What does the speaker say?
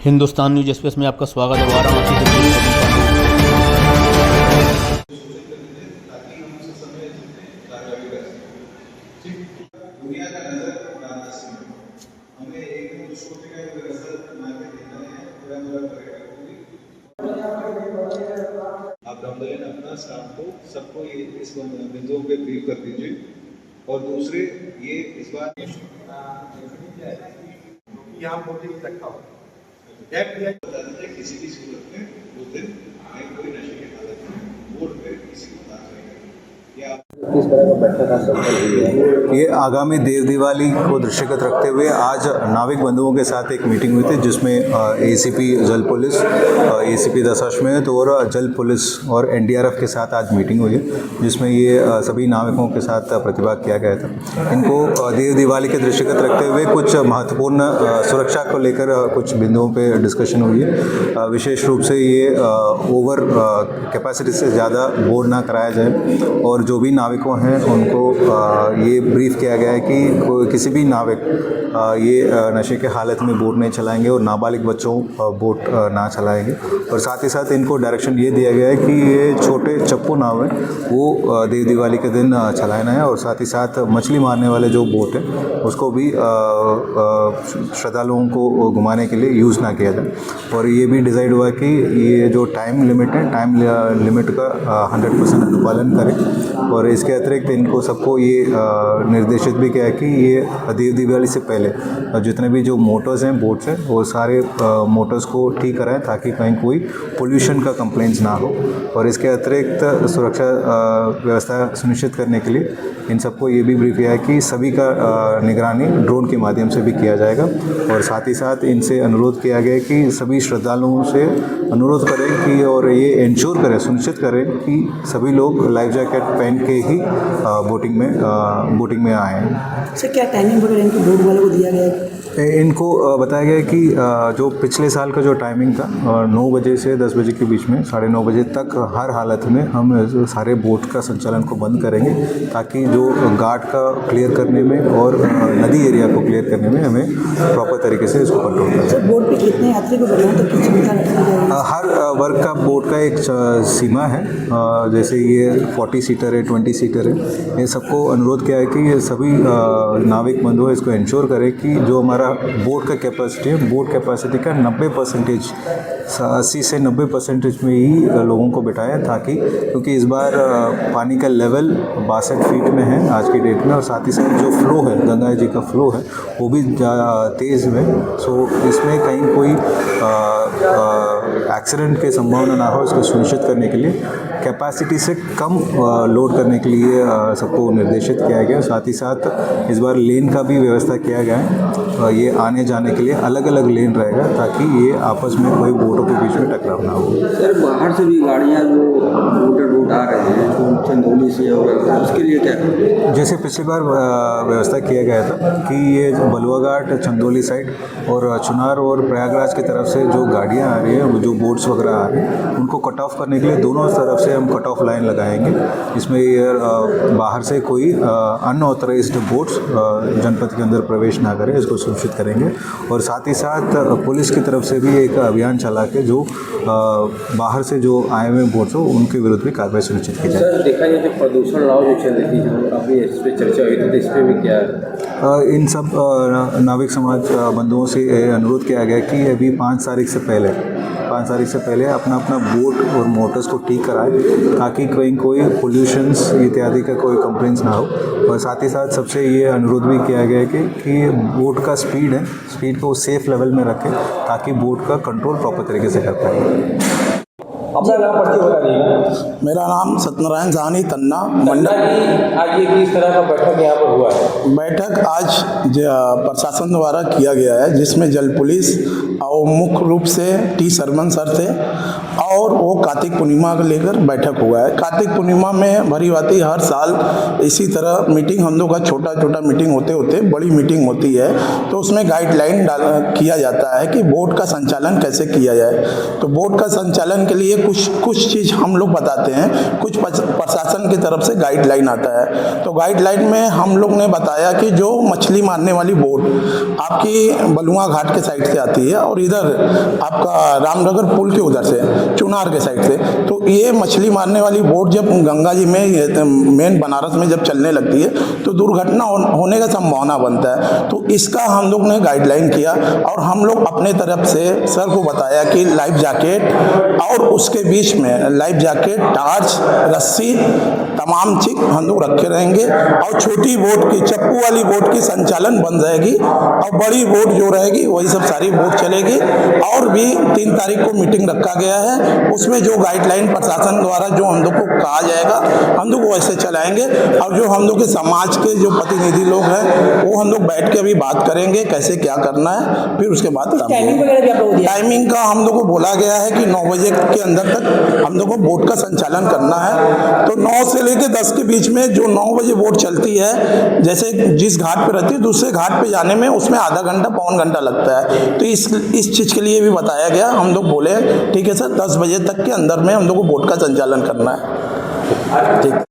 Hindustan news express में आपका स्वागत है। वाराणसी से दुनिया का नजर वाराणसी में हमें एक दूसरे का व्यवस्था बना के देना है। पूरा आप रामदयान अपना स्टाफ को सबको ये इस बिंदुओं पे ब्रीफ कर दीजिए। और दूसरे ये इस बार यहाँ बोर्डिंग रखा हो बता देते किसी भी सूरत में उस दिन मैं कोई नशे की हालत में बोर्ड पे किसी को ना करेगा। किस तरह का बैठक आज सफल हुई है? ये आगामी देव दिवाली को दृष्टिगत रखते हुए आज नाविक बंधुओं के साथ एक मीटिंग हुई थी, जिसमें एसीपी जल पुलिस, एसीपी दशाश्वमेध और जल पुलिस और एनडीआरएफ के साथ आज मीटिंग हुई है, जिसमें ये सभी नाविकों के साथ प्रतिभाग किया गया था। इनको देव दिवाली के दृष्टिगत रखते हुए कुछ महत्वपूर्ण सुरक्षा को लेकर कुछ बिंदुओं पे डिस्कशन हुई है। विशेष रूप से ये ओवर कैपेसिटी से ज़्यादा बोर्ड ना कराया जाए, और जो भी नाविकों हैं उनको ये ब्रीफ किया गया है कि किसी भी नाविक ये नशे के हालत में बोट नहीं चलाएंगे और नाबालिग बच्चों बोट ना चलाएंगे। और साथ ही साथ इनको डायरेक्शन ये दिया गया है कि ये छोटे चप्पू नाव है वो देव दिवाली के दिन चलाना है, और साथ ही साथ मछली मारने वाले जो बोट है उसको भी श्रद्धालुओं को घुमाने के लिए यूज़ ना किया जाए। और ये भी डिसाइड हुआ कि ये जो टाइम लिमिट है, टाइम लिमिट का 100% अनुपालन करें। और इसके अतिरिक्त इनको सबको ये निर्देशित भी किया है कि ये देव दिवाली से पहले जितने भी जो मोटर्स हैं, बोट्स हैं, वो सारे मोटर्स को ठीक कराएं ताकि कहीं कोई पोल्यूशन का कंप्लेंट्स ना हो। और इसके अतिरिक्त सुरक्षा व्यवस्था सुनिश्चित करने के लिए इन सबको ये भी ब्रीफ किया है कि सभी का निगरानी ड्रोन के माध्यम से भी किया जाएगा। और साथ ही साथ इनसे अनुरोध किया गया कि सभी श्रद्धालुओं से अनुरोध करें कि और ये इंश्योर करें, सुनिश्चित करें कि सभी लोग लाइफ जैकेट पहन के ही बोटिंग में आए हैं। सर, क्या टाइमिंग वगैरह इनको बोट वालों को दिया गया है? इनको बताया गया है कि जो पिछले साल का जो टाइमिंग था 9 बजे से 10 बजे के बीच में, 9:30 बजे तक हर हालत में हम सारे बोट का संचालन को बंद करेंगे, ताकि जो घाट का क्लियर करने में और नदी एरिया को क्लियर करने में हमें प्रॉपर तरीके से इसको कंट्रोल करना है। सर, बोट पे कितने यात्री को बैठाएं तो किस क्षमता रखी जाएगी? हर वर्ग का बोट का एक सीमा है, जैसे ये 40 सीटर है, 20 सीटर है। ये सबको अनुरोध किया है कि ये सभी नाविक बंधु इसको इंश्योर करें कि जो हमारा बोट का कैपेसिटी है, बोट कैपेसिटी का 90%, 80 से 90% में ही लोगों को बिठाएं, ताकि क्योंकि इस बार पानी का लेवल 62 फीट में है आज की डेट में, और साथ ही साथ जो फ्लो है, गंगा जी का फ्लो है वो भी तेज़ में। सो इसमें कहीं कोई एक्सीडेंट की संभावना ना हो, इसको सुनिश्चित करने के लिए कैपेसिटी से कम लोड करने के लिए सबको निर्देशित किया गया। साथ ही साथ इस बार लेन का भी व्यवस्था किया गया है। ये आने जाने के लिए अलग अलग लेन रहेगा, ताकि ये आपस में कोई बोटों के बीच में टकराव ना हो। सर, बाहर से भी गाड़ियाँ जो बोट आ रहे हैं तो चंदौली से, और उसके लिए क्या? जैसे पिछली बार व्यवस्था किया गया था कि ये बलुआ घाट, चंदौली साइड और चुनार और प्रयागराज की तरफ से जो गाड़ियाँ आ रही हैं, जो बोट्स वगैरह आ रही हैं, उनको कट ऑफ करने के लिए दोनों तरफ से हम कट ऑफ लाइन लगाएंगे। इसमें ये बाहर से कोई अनऑथराइज्ड बोट्स जनपद के अंदर प्रवेश ना करें, इसको सुनिश्चित करेंगे। और साथ ही साथ पुलिस की तरफ से भी एक अभियान चला के जो बाहर से जो आए हुए बोट्स हो उनके विरुद्ध भी कार्रवाई सुनिश्चित की जाए। सर, देखा जाए जो प्रदूषण लाओ जो चल रही है, अभी इस पर चर्चा हुई थी, तो इस पर भी क्या है? इन सब नाविक समाज बंधुओं से अनुरोध किया गया कि अभी 5 तारीख से पहले अपना बोट और मोटर्स को ठीक कराएं, ताकि कहीं कोई पोल्यूशंस इत्यादि का कोई कंप्लेंट्स ना हो। और साथ ही साथ सबसे ये अनुरोध भी किया गया है कि बोट का स्पीड को सेफ लेवल में रखें, ताकि बोट का कंट्रोल प्रॉपर तरीके से कर पाए। अपना नाम पर्ची बता दीजिए। मेरा नाम सत्यनारायण साहनी तन्ना मंडल। आज ये किस तरह का बैठक यहाँ पर हुआ है? बैठक आज प्रशासन द्वारा किया गया है, जिसमें जल पुलिस और मुख्य रूप से टी सरमन सर थे, और वो कार्तिक पूर्णिमा को लेकर बैठक हुआ है। कार्तिक पूर्णिमा में भरी भांति हर साल इसी तरह मीटिंग, हम लोग का छोटा मीटिंग होते बड़ी मीटिंग होती है, तो उसमें गाइडलाइन किया जाता है कि बोट का संचालन कैसे किया जाए। तो बोट का संचालन के लिए कुछ चीज़ हम लोग बताते हैं, कुछ प्रशासन की तरफ से गाइडलाइन आता है। तो गाइडलाइन में हम लोग ने बताया कि जो मछली मारने वाली बोट आपकी बलुआ घाट के साइड से आती है और इधर आपका रामनगर पुल के उधर से चुनार के साइड से। तो ये मछली मारने वाली बोट जब गंगा जी में मेन बनारस में जब चलने लगती है तो दुर्घटना होने का संभावना बनता है। तो इसका हम लोग ने गाइडलाइन किया और हम लोग अपने तरफ से सर को बताया कि लाइफ जैकेट और उसके बीच में लाइफ जैकेट, टार्च, रस्सी, तमाम चीज हम लोग रखे रहेंगे और छोटी बोट की, चप्पू वाली बोट की संचालन बंद रहेगी और बड़ी बोट जो रहेगी वही सब सारी बोट चलेगी। और भी 3 तारीख को मीटिंग रखा गया है, उसमें जो गाइडलाइन प्रशासन द्वारा जो हम लोग को कहा जाएगा हम लोग वैसे चलाएंगे। और जो हम लोग के समाज के जो प्रतिनिधि लोग हैं वो हम लोग बैठ के अभी बात करेंगे कैसे क्या करना है, फिर उसके बाद टाइमिंग वगैरह भी आप लोगों को दिया? टाइमिंग का हम लोग को बोला गया है कि 9 बजे के अंदर तक हम लोग को बोट का संचालन करना है। तो 9 से लेकर 10 के बीच में जो 9 बजे बोट चलती है, जैसे जिस घाट पे रहती है दूसरे घाट पे जाने में उसमें आधा घंटा पौन घंटा लगता है। तो इस चीज़ के लिए भी बताया गया। हम लोग बोले ठीक है सर 10 बजे तक के अंदर में हम लोग को बोट का संचालन करना है। ठीक।